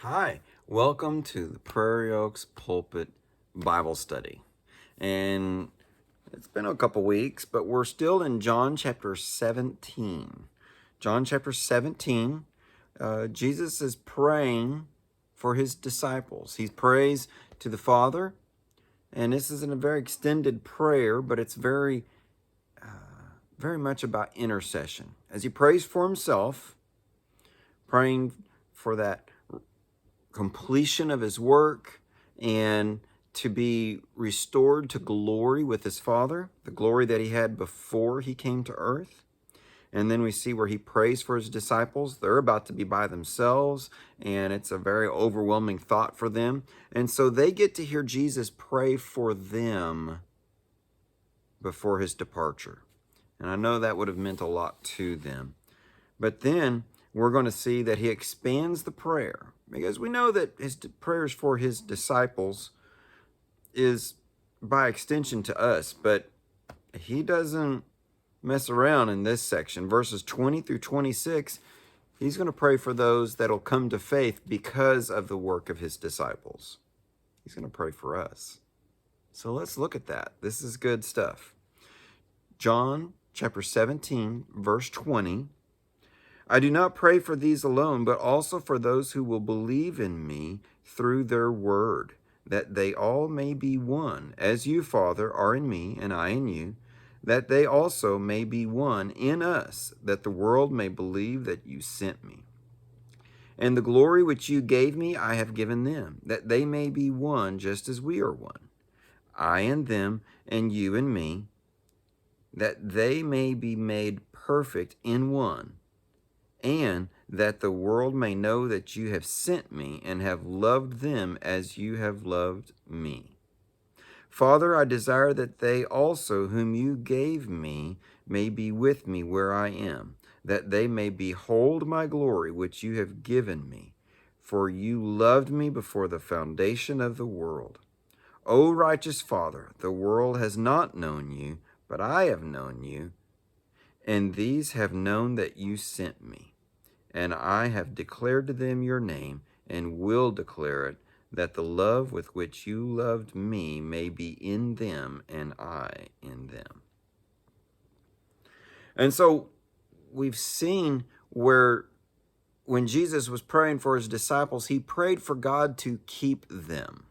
Hi, welcome to the Prairie Oaks Pulpit Bible Study. And it's been a couple weeks, but we're still in John chapter 17. John chapter 17, Jesus is praying for his disciples. He prays to the Father, and this isn't a very extended prayer, but it's very much about intercession. As he prays for himself, praying for that completion of his work and to be restored to glory with his Father, the glory that he had before he came to earth. And then we see where he prays for his disciples. They're about to be by themselves, and it's a very overwhelming thought for them. And so they get to hear Jesus pray for them before his departure. And I know that would have meant a lot to them. But then we're going to see that he expands the prayer, because we know that his prayers for his disciples is by extension to us, but he doesn't mess around in this section. Verses 20 through 26, he's going to pray for those that'll come to faith because of the work of his disciples. He's going to pray for us. So let's look at that. This is good stuff. John chapter 17, verse 20. I do not pray for these alone, but also for those who will believe in me through their word, that they all may be one, as you, Father, are in me, and I in you, that they also may be one in us, that the world may believe that you sent me. And the glory which you gave me I have given them, that they may be one just as we are one, I and them, and you and me, that they may be made perfect in one, and that the world may know that you have sent me and have loved them as you have loved me. Father, I desire that they also whom you gave me may be with me where I am, that they may behold my glory which you have given me, for you loved me before the foundation of the world. O righteous Father, the world has not known you, but I have known you, and these have known that you sent me. And I have declared to them your name, and will declare it, that the love with which you loved me may be in them, and I in them. And so we've seen where when Jesus was praying for his disciples, he prayed for God to keep them,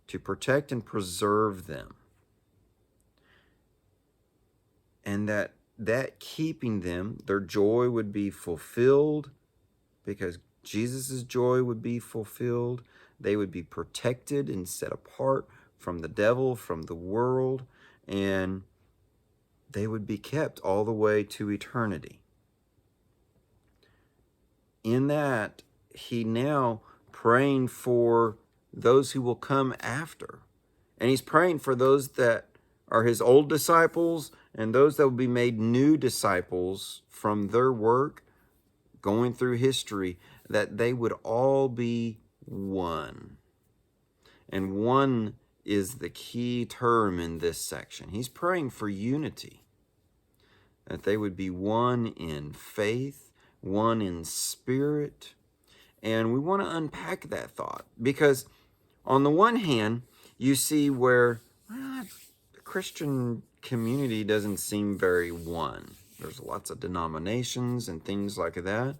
to protect and preserve them. And that keeping them, their joy would be fulfilled, because Jesus' joy would be fulfilled. They would be protected and set apart from the devil, from the world, and they would be kept all the way to eternity. In that, he now praying for those who will come after. And he's praying for those that are his old disciples and those that will be made new disciples from their work going through history, that they would all be one. And one is the key term in this section. He's praying for unity, that they would be one in faith, one in spirit. And we want to unpack that thought, because on the one hand, you see where the Christian community doesn't seem very one. There's lots of denominations and things like that.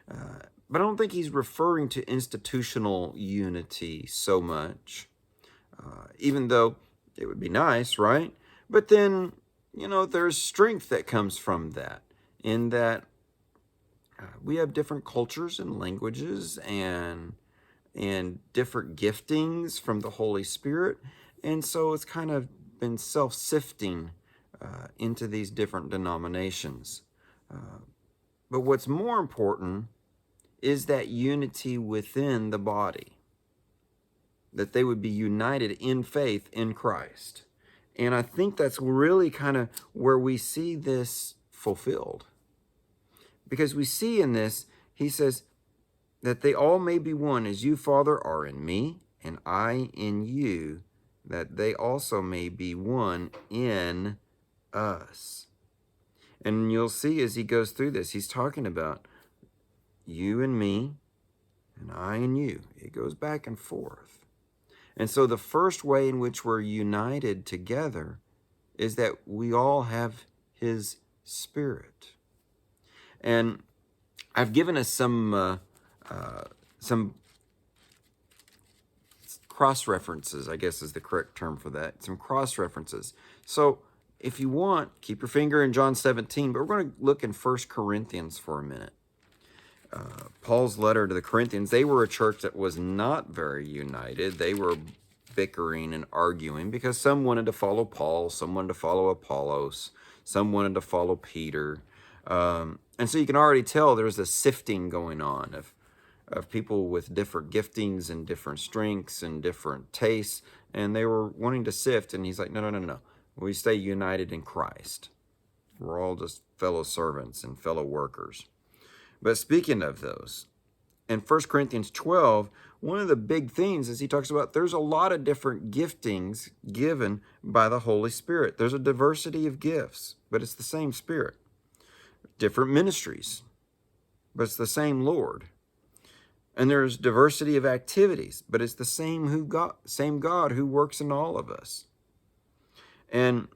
But I don't think he's referring to institutional unity so much, even though it would be nice, right? But then, there's strength that comes from that, in that we have different cultures and languages and different giftings from the Holy Spirit. And so it's kind of been self-sifting into these different denominations. But what's more important is that unity within the body, that they would be united in faith in Christ. And I think that's really kind of where we see this fulfilled. Because we see in this, he says, that they all may be one, as you, Father, are in me, and I in you, that they also may be one in us. And you'll see as he goes through this, he's talking about you and me, and I in you. It goes back and forth. And so the first way in which we're united together is that we all have his Spirit. And I've given us some cross-references, I guess is the correct term for that, some cross-references. So if you want, keep your finger in John 17, but we're going to look in 1 Corinthians for a minute. Paul's letter to the Corinthians, they were a church that was not very united. They were bickering and arguing because some wanted to follow Paul, some wanted to follow Apollos, some wanted to follow Peter. And so you can already tell there's a sifting going on of people with different giftings and different strengths and different tastes, and they were wanting to sift, and he's like, no. We stay united in Christ. We're all just fellow servants and fellow workers. But speaking of those, in 1 Corinthians 12, one of the big things is he talks about there's a lot of different giftings given by the Holy Spirit. There's a diversity of gifts, but it's the same Spirit. Different ministries, but it's the same Lord. And there's diversity of activities, but it's the same God who works in all of us. And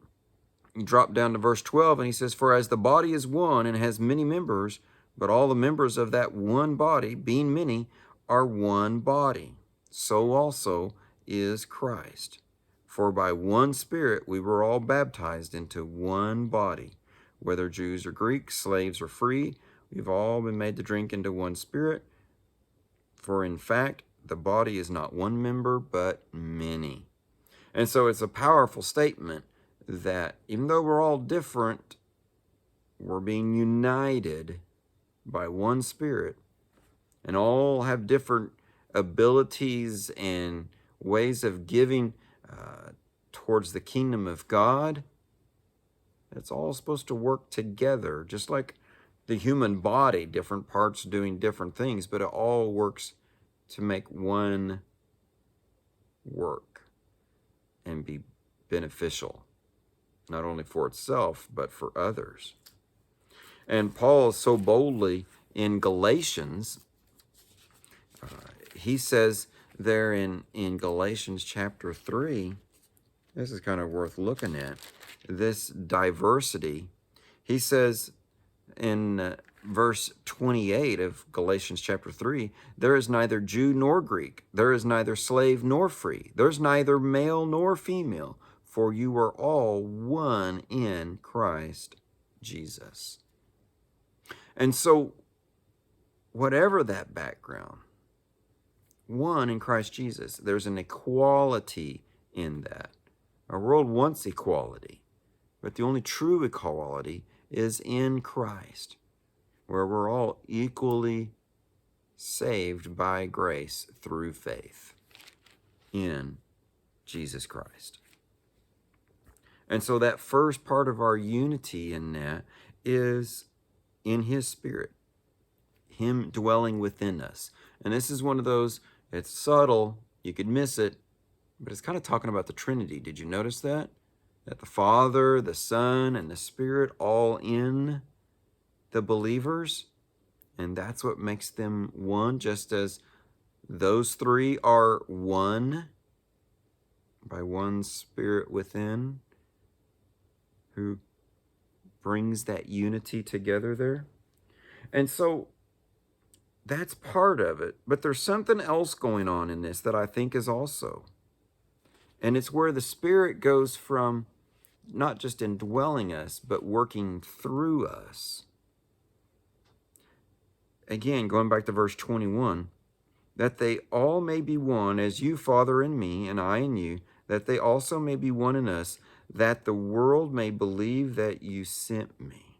you drop down to verse 12, and he says, for as the body is one and has many members, but all the members of that one body, being many, are one body, so also is Christ. For by one Spirit we were all baptized into one body, whether Jews or Greeks, slaves or free, we've all been made to drink into one Spirit. For in fact, the body is not one member, but many. And so it's a powerful statement that even though we're all different, we're being united by one Spirit, and all have different abilities and ways of giving towards the kingdom of God. It's all supposed to work together, just like the human body, different parts doing different things, but it all works to make one work and be beneficial, not only for itself, but for others. And Paul so boldly in Galatians, he says there in Galatians chapter 3, this is kind of worth looking at, this diversity. He says in verse 28 of Galatians chapter 3, there is neither Jew nor Greek, there is neither slave nor free, there's neither male nor female, for you are all one in Christ Jesus. And so, whatever that background, one in Christ Jesus, there's an equality in that. Our world wants equality, but the only true equality is in Christ, where we're all equally saved by grace through faith in Jesus Christ. And so that first part of our unity in that is in his Spirit, him dwelling within us. And this is one of those, it's subtle, you could miss it, but it's kind of talking about the Trinity. Did you notice that? That the Father, the Son, and the Spirit all in the believers, and that's what makes them one, just as those three are one by one Spirit within, who brings that unity together there. And so that's part of it. But there's something else going on in this that I think is also. And it's where the Spirit goes from not just indwelling us, but working through us. Again, going back to verse 21, that they all may be one, as you, Father, in me, and I in you, that they also may be one in us, that the world may believe that you sent me.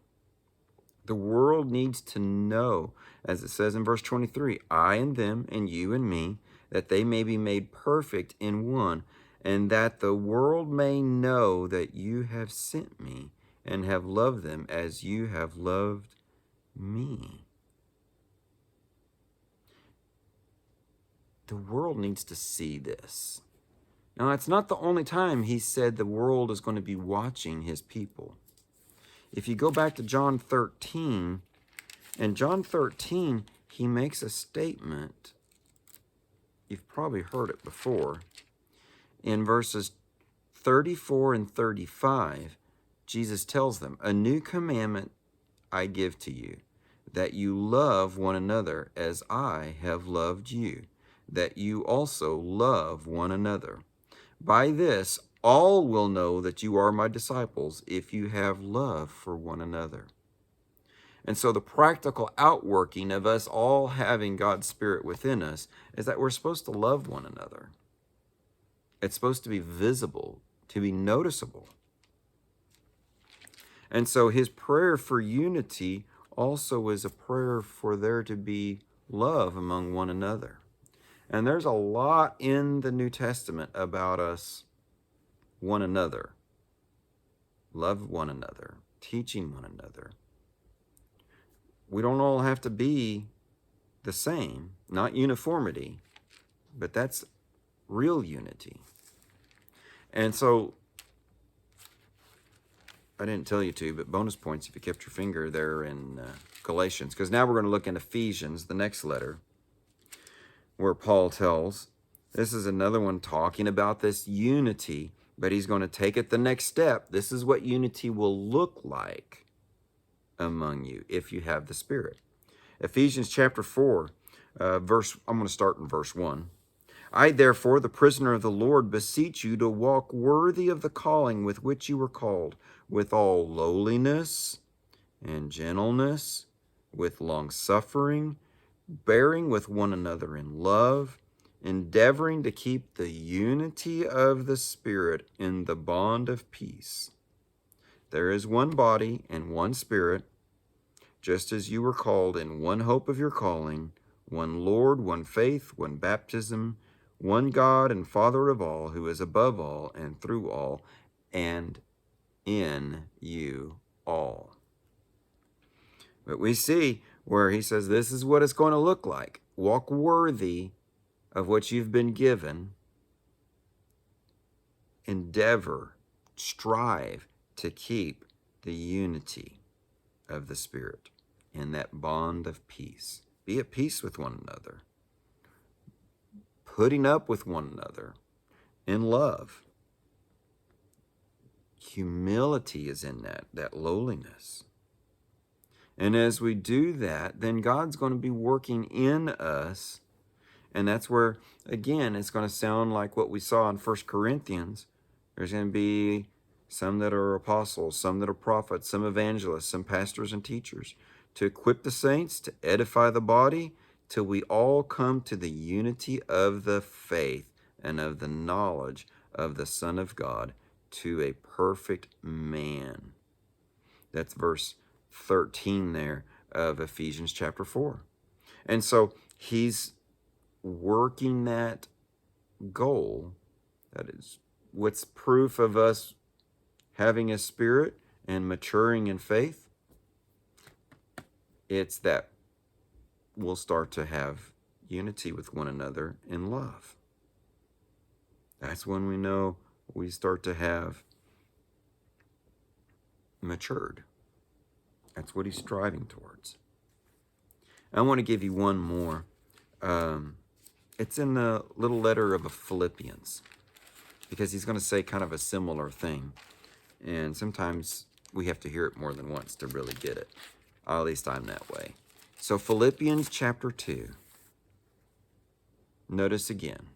The world needs to know, as it says in verse 23, I and them, and you and me, that they may be made perfect in one, and that the world may know that you have sent me and have loved them as you have loved me. The world needs to see this. Now, it's not the only time he said the world is going to be watching his people. If you go back to John 13, in John 13, he makes a statement you've probably heard it before. In verses 34 and 35, Jesus tells them, "A new commandment I give to you, that you love one another as I have loved you, that you also love one another. By this, all will know that you are my disciples if you have love for one another." And so the practical outworking of us all having God's Spirit within us is that we're supposed to love one another. It's supposed to be visible, to be noticeable. And so his prayer for unity also is a prayer for there to be love among one another. And there's a lot in the New Testament about us, one another, love one another, teaching one another. We don't all have to be the same, not uniformity, but that's real unity. And so, I didn't tell you to, but bonus points if you kept your finger there in Galatians, because now we're going to look in Ephesians, the next letter, where Paul tells, this is another one talking about this unity, but he's going to take it the next step. This is what unity will look like among you if you have the Spirit. Ephesians chapter 4, I'm going to start in verse 1. "I, therefore, the prisoner of the Lord, beseech you to walk worthy of the calling with which you were called, with all lowliness and gentleness, with long-suffering, bearing with one another in love, endeavoring to keep the unity of the Spirit in the bond of peace. There is one body and one Spirit, just as you were called in one hope of your calling, one Lord, one faith, one baptism, one God and Father of all, who is above all and through all and in you all." But we see where he says this is what it's going to look like. Walk worthy of what you've been given. Endeavor, strive to keep the unity of the Spirit in that bond of peace. Be at peace with one another, putting up with one another in love. Humility is in that lowliness. And as we do that, then God's going to be working in us. And that's where, again, it's going to sound like what we saw in 1 Corinthians. There's going to be some that are apostles, some that are prophets, some evangelists, some pastors and teachers, to equip the saints, to edify the body, till we all come to the unity of the faith and of the knowledge of the Son of God, to a perfect man. That's verse 13 there of Ephesians chapter 4. And so he's working that goal. That is what's proof of us having a Spirit and maturing in faith. It's that we'll start to have unity with one another in love. That's when we know we start to have matured. That's what he's striving towards. I want to give you one more. It's in the little letter of Philippians, because he's going to say kind of a similar thing. And sometimes we have to hear it more than once to really get it. At least I'm that way. So Philippians chapter 2. Notice again.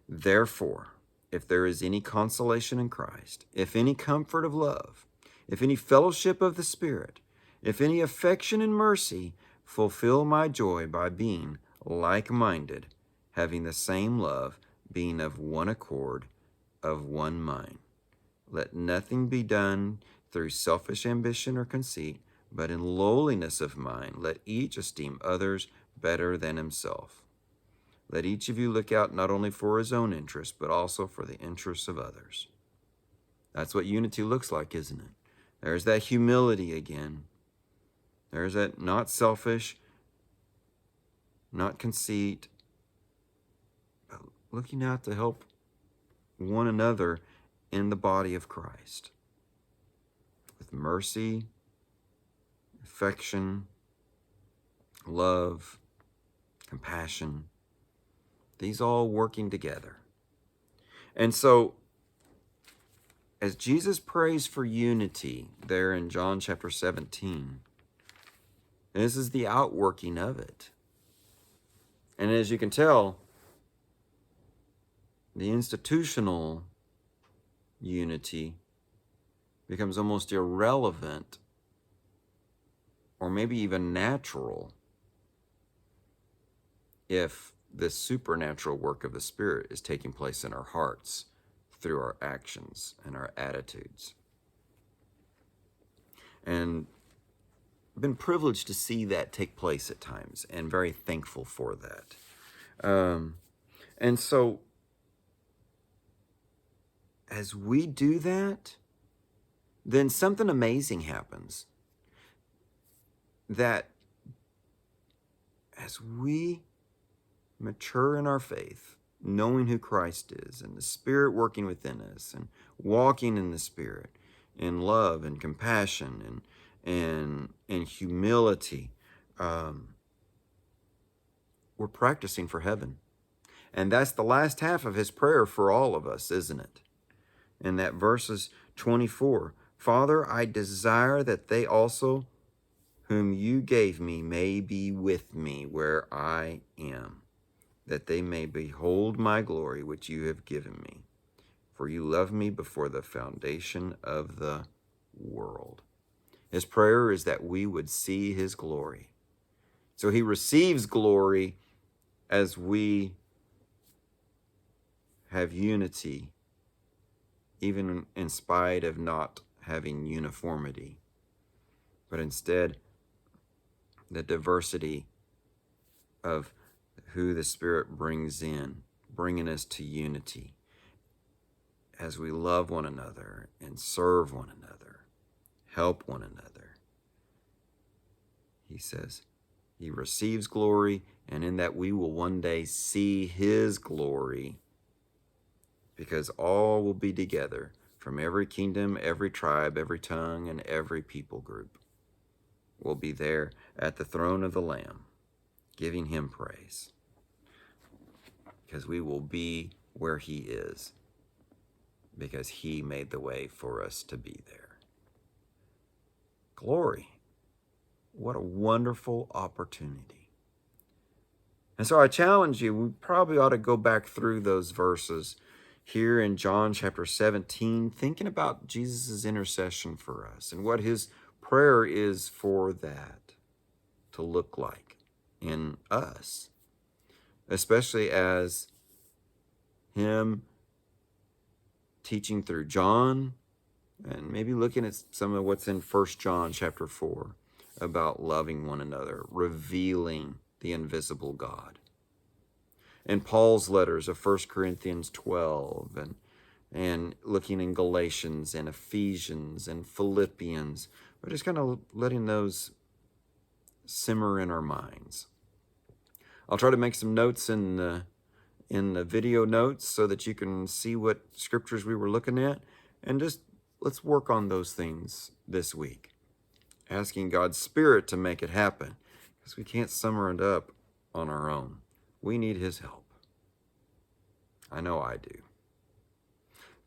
"Therefore, if there is any consolation in Christ, if any comfort of love, if any fellowship of the Spirit, if any affection and mercy, fulfill my joy by being like-minded, having the same love, being of one accord, of one mind. Let nothing be done through selfish ambition or conceit, but in lowliness of mind, let each esteem others better than himself. Let each of you look out not only for his own interest, but also for the interests of others." That's what unity looks like, isn't it? There's that humility again. There's that not selfish, not conceit, but looking out to help one another in the body of Christ with mercy, affection, love, compassion. These all working together. And so, as Jesus prays for unity there in John chapter 17, this is the outworking of it. And as you can tell, the institutional unity becomes almost irrelevant, or maybe even natural, if the supernatural work of the Spirit is taking place in our hearts through our actions and our attitudes. And I've been privileged to see that take place at times, and very thankful for that. And so, as we do that, then something amazing happens. That as we mature in our faith, knowing who Christ is, and the Spirit working within us, and walking in the Spirit, in love and compassion and humility, we're practicing for heaven. And that's the last half of his prayer for all of us, isn't it? In that verses 24, Father, I desire that they also whom you gave me may be with me where I am, that they may behold my glory which you have given me. For you loved me before the foundation of the world. His prayer is that we would see his glory. So he receives glory as we have unity, even in spite of not having uniformity, but instead the diversity of who the Spirit brings in, bringing us to unity as we love one another and serve one another, help one another. He says he receives glory, and in that we will one day see his glory, because all will be together from every kingdom, every tribe, every tongue, and every people group will be there at the throne of the Lamb, giving him praise, because we will be where he is, because he made the way for us to be there. Glory. What a wonderful opportunity. And so I challenge you, we probably ought to go back through those verses here in John chapter 17, thinking about Jesus' intercession for us and what his prayer is for that to look like in us, especially as him teaching through John, and maybe looking at some of what's in 1 John chapter 4 about loving one another, revealing the invisible God. And Paul's letters of 1 Corinthians 12 and looking in Galatians and Ephesians and Philippians. We're just kind of letting those simmer in our minds. I'll try to make some notes in the video notes so that you can see what scriptures we were looking at, and just let's work on those things this week, asking God's Spirit to make it happen, because we can't summer it up on our own. We need his help. I know I do.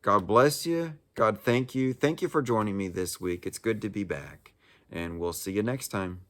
God bless you. God, thank you. Thank you for joining me this week. It's good to be back, and we'll see you next time.